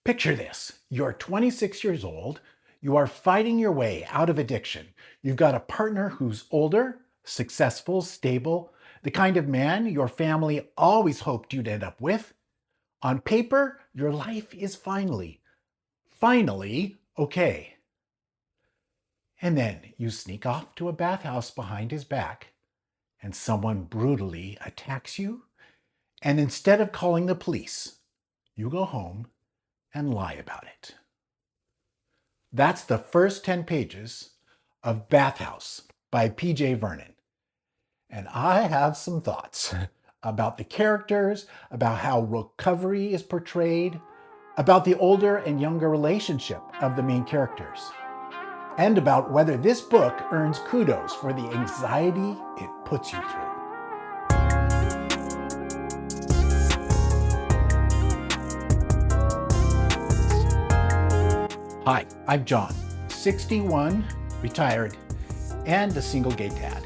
Picture this. You're 26 years old. You are fighting your way out of addiction. You've got a partner who's older, successful, stable, the kind of man your family always hoped you'd end up with. On paper, your life is finally okay. And then you sneak off to a bathhouse behind his back, and someone brutally attacks you. And instead of calling the police, you go home and lie about it. That's the first 10 pages of Bathhouse by PJ Vernon. And I have some thoughts about the characters, about how recovery is portrayed, about the older and younger relationship of the main characters, and about whether this book earns kudos for the anxiety it puts you through. Hi, I'm John, 61, retired, and a single gay dad.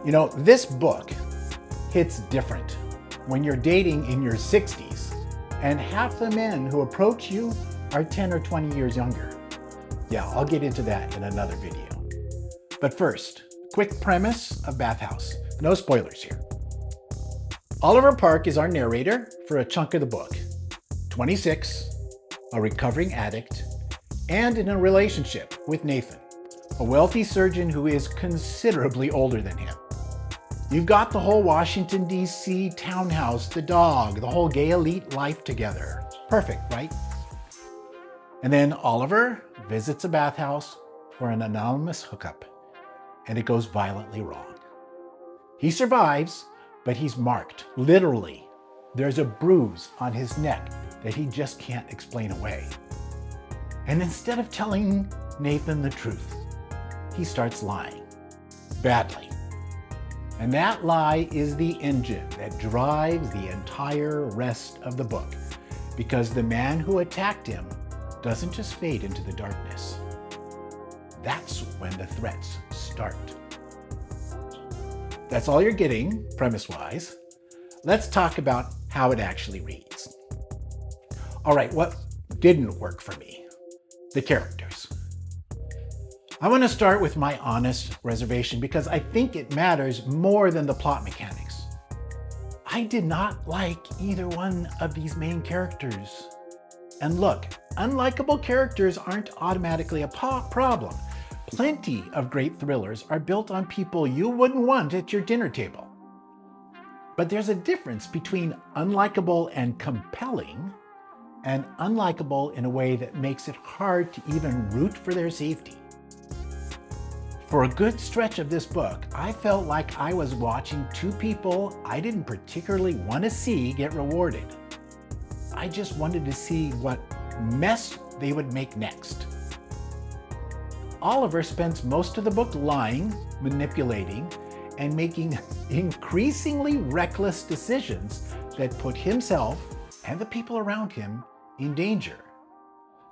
You know, this book hits different when you're dating in your 60s, and half the men who approach you are 10 or 20 years younger. Yeah, I'll get into that in another video. But first, quick premise of Bathhouse. No spoilers here. Oliver Park is our narrator for a chunk of the book. 26, a recovering addict, and in a relationship with Nathan, a wealthy surgeon who is considerably older than him. You've got the whole Washington, D.C. townhouse, the dog, the whole gay elite life together. Perfect, right? And then Oliver visits a bathhouse for an anonymous hookup, and it goes violently wrong. He survives, but he's marked, literally. There's a bruise on his neck that he just can't explain away. And instead of telling Nathan the truth, he starts lying, badly. And that lie is the engine that drives the entire rest of the book, because the man who attacked him doesn't just fade into the darkness. That's when the threats start. That's all you're getting, premise-wise. Let's talk about how it actually reads. All right, what didn't work for me? The characters. I want to start with my honest reservation because I think it matters more than the plot mechanics. I did not like either one of these main characters. And look, unlikable characters aren't automatically a problem. Plenty of great thrillers are built on people you wouldn't want at your dinner table. But there's a difference between unlikable and compelling, and unlikable in a way that makes it hard to even root for their safety. For a good stretch of this book, I felt like I was watching two people I didn't particularly want to see get rewarded. I just wanted to see what mess they would make next. Oliver spends most of the book lying, manipulating, and making increasingly reckless decisions that put himself and the people around him in danger.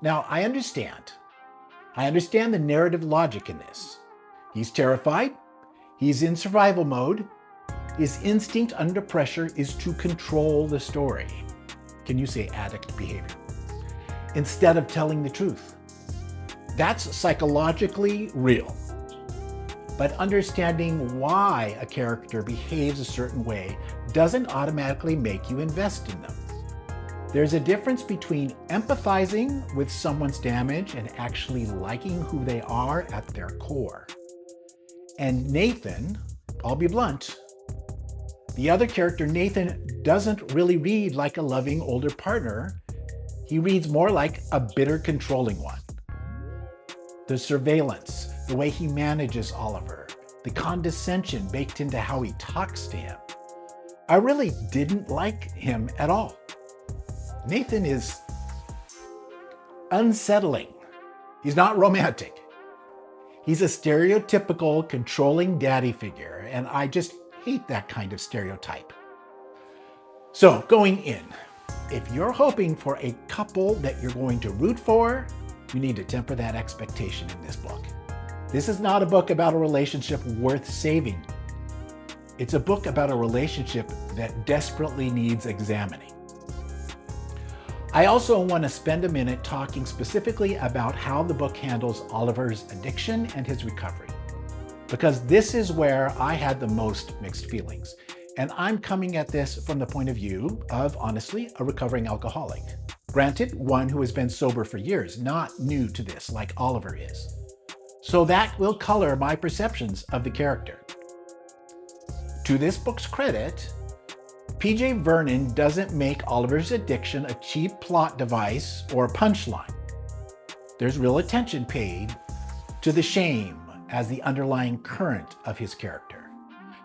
Now, I understand the narrative logic in this. He's terrified. He's in survival mode. His instinct under pressure is to control the story. Can you say addict behavior? Instead of telling the truth. That's psychologically real. But understanding why a character behaves a certain way doesn't automatically make you invest in them. There's a difference between empathizing with someone's damage and actually liking who they are at their core. And Nathan, I'll be blunt, the other character, Nathan, doesn't really read like a loving older partner. He reads more like a bitter, controlling one. The surveillance, the way he manages Oliver, the condescension baked into how he talks to him. I really didn't like him at all. Nathan is unsettling. He's not romantic. He's a stereotypical controlling daddy figure, and I just hate that kind of stereotype. So going in, if you're hoping for a couple that you're going to root for, you need to temper that expectation in this book. This is not a book about a relationship worth saving. It's a book about a relationship that desperately needs examining. I also want to spend a minute talking specifically about how the book handles Oliver's addiction and his recovery, because this is where I had the most mixed feelings. And I'm coming at this from the point of view of, honestly, a recovering alcoholic. Granted, one who has been sober for years, not new to this like Oliver is. So that will color my perceptions of the character. To this book's credit, PJ Vernon doesn't make Oliver's addiction a cheap plot device or punchline. There's real attention paid to the shame as the underlying current of his character.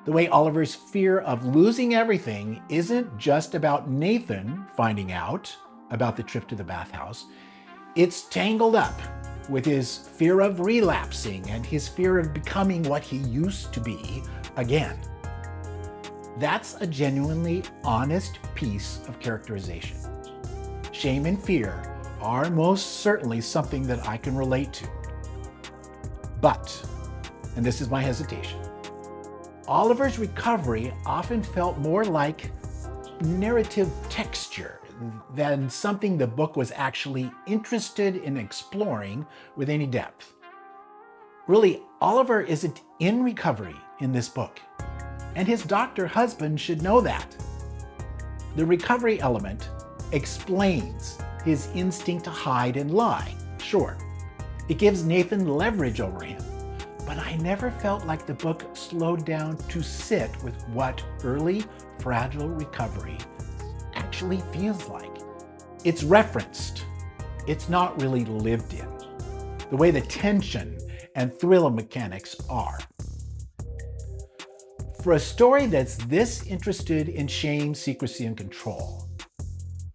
The way Oliver's fear of losing everything isn't just about Nathan finding out about the trip to the bathhouse. It's tangled up with his fear of relapsing and his fear of becoming what he used to be again. That's a genuinely honest piece of characterization. Shame and fear are most certainly something that I can relate to. But, and this is my hesitation, Oliver's recovery often felt more like narrative texture than something the book was actually interested in exploring with any depth. Really, Oliver isn't in recovery in this book, and his doctor husband should know that. The recovery element explains his instinct to hide and lie, sure. It gives Nathan leverage over him, but I never felt like the book slowed down to sit with what early, fragile recovery actually feels like. It's referenced. It's not really lived in, the way the tension and thrill mechanics are. For a story that's this interested in shame, secrecy, and control,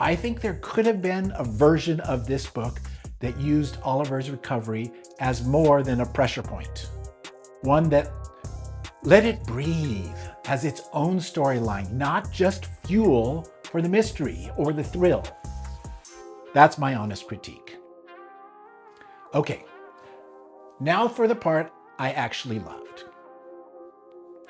I think there could have been a version of this book that used Oliver's recovery as more than a pressure point. One that let it breathe as its own storyline, not just fuel for the mystery or the thrill. That's my honest critique. Okay, now for the part I actually loved.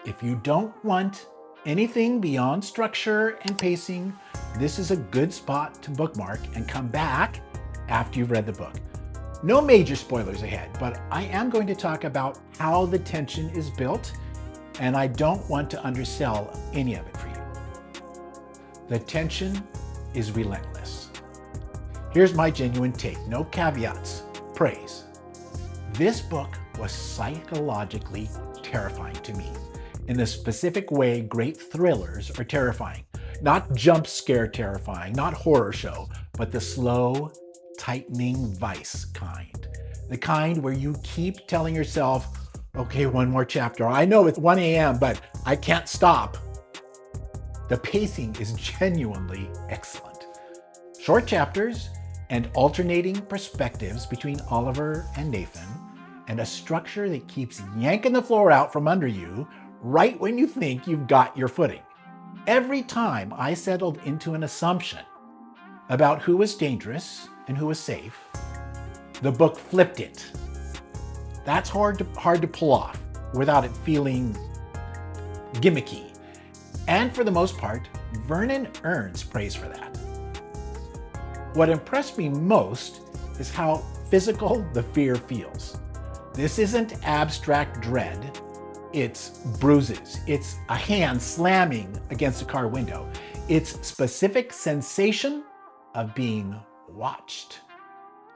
If you don't want anything beyond structure and pacing, this is a good spot to bookmark and come back after you've read the book. No major spoilers ahead, but I am going to talk about how the tension is built, and I don't want to undersell any of it for you. The tension is relentless. Here's my genuine take, no caveats, praise. This book was psychologically terrifying to me in the specific way great thrillers are terrifying. Not jump scare terrifying, not horror show, but the slow, tightening vice kind. The kind where you keep telling yourself, okay, one more chapter. I know it's 1 a.m., but I can't stop. The pacing is genuinely excellent. Short chapters and alternating perspectives between Oliver and Nathan, and a structure that keeps yanking the floor out from under you right when you think you've got your footing. Every time I settled into an assumption about who was dangerous and who was safe, the book flipped it. That's hard to pull off without it feeling gimmicky. And for the most part, Vernon earns praise for that. What impressed me most is how physical the fear feels. This isn't abstract dread. It's bruises. It's a hand slamming against a car window. It's specific sensation of being watched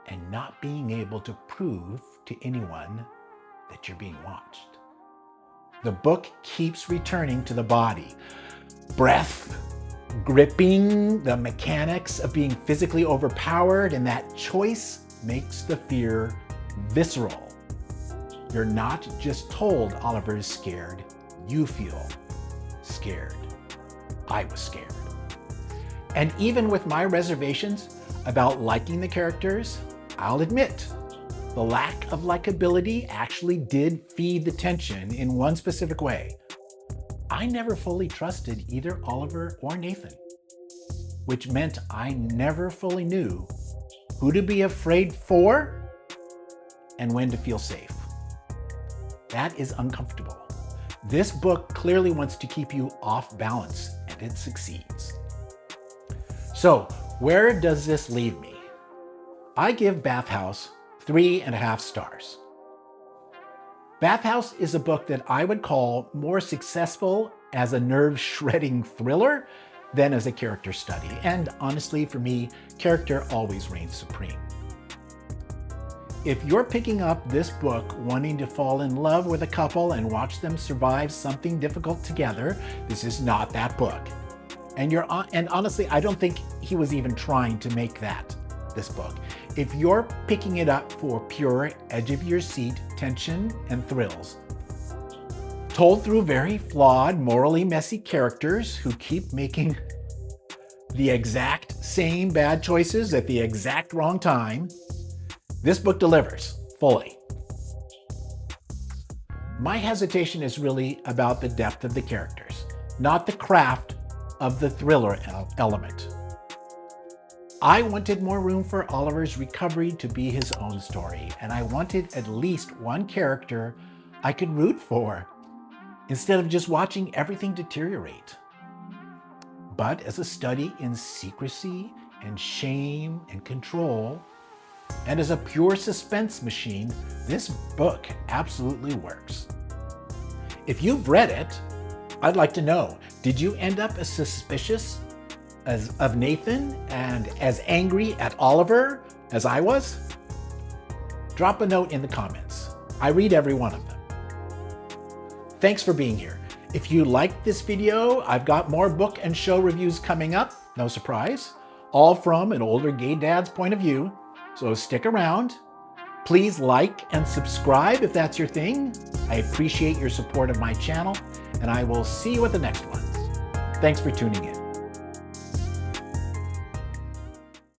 and not being able to prove to anyone that you're being watched. The book keeps returning to the body. Breath, gripping, the mechanics of being physically overpowered, and that choice makes the fear visceral. You're not just told Oliver is scared, you feel scared. I was scared. And even with my reservations about liking the characters, I'll admit, the lack of likability actually did feed the tension in one specific way. I never fully trusted either Oliver or Nathan, which meant I never fully knew who to be afraid for and when to feel safe. That is uncomfortable. This book clearly wants to keep you off balance, and it succeeds. So, Where does this leave me? I give Bathhouse 3.5 stars. Bathhouse is a book that I would call more successful as a nerve-shredding thriller than as a character study. And honestly, for me, character always reigns supreme. If you're picking up this book wanting to fall in love with a couple and watch them survive something difficult together, this is not that book. And honestly, I don't think he was even trying to make this book. If you're picking it up for pure edge-of-your-seat tension and thrills, told through very flawed, morally messy characters who keep making the exact same bad choices at the exact wrong time, this book delivers fully. My hesitation is really about the depth of the characters, not the craft of the thriller element. I wanted more room for Oliver's recovery to be his own story, and I wanted at least one character I could root for instead of just watching everything deteriorate. But as a study in secrecy and shame and control, and as a pure suspense machine, this book absolutely works. If you've read it, I'd like to know, did you end up as suspicious of Nathan and as angry at Oliver as I was? Drop a note in the comments. I read every one of them. Thanks for being here. If you liked this video, I've got more book and show reviews coming up, no surprise, all from an older gay dad's point of view. So stick around. Please like and subscribe if that's your thing. I appreciate your support of my channel, and I will see you at the next one. Thanks for tuning in.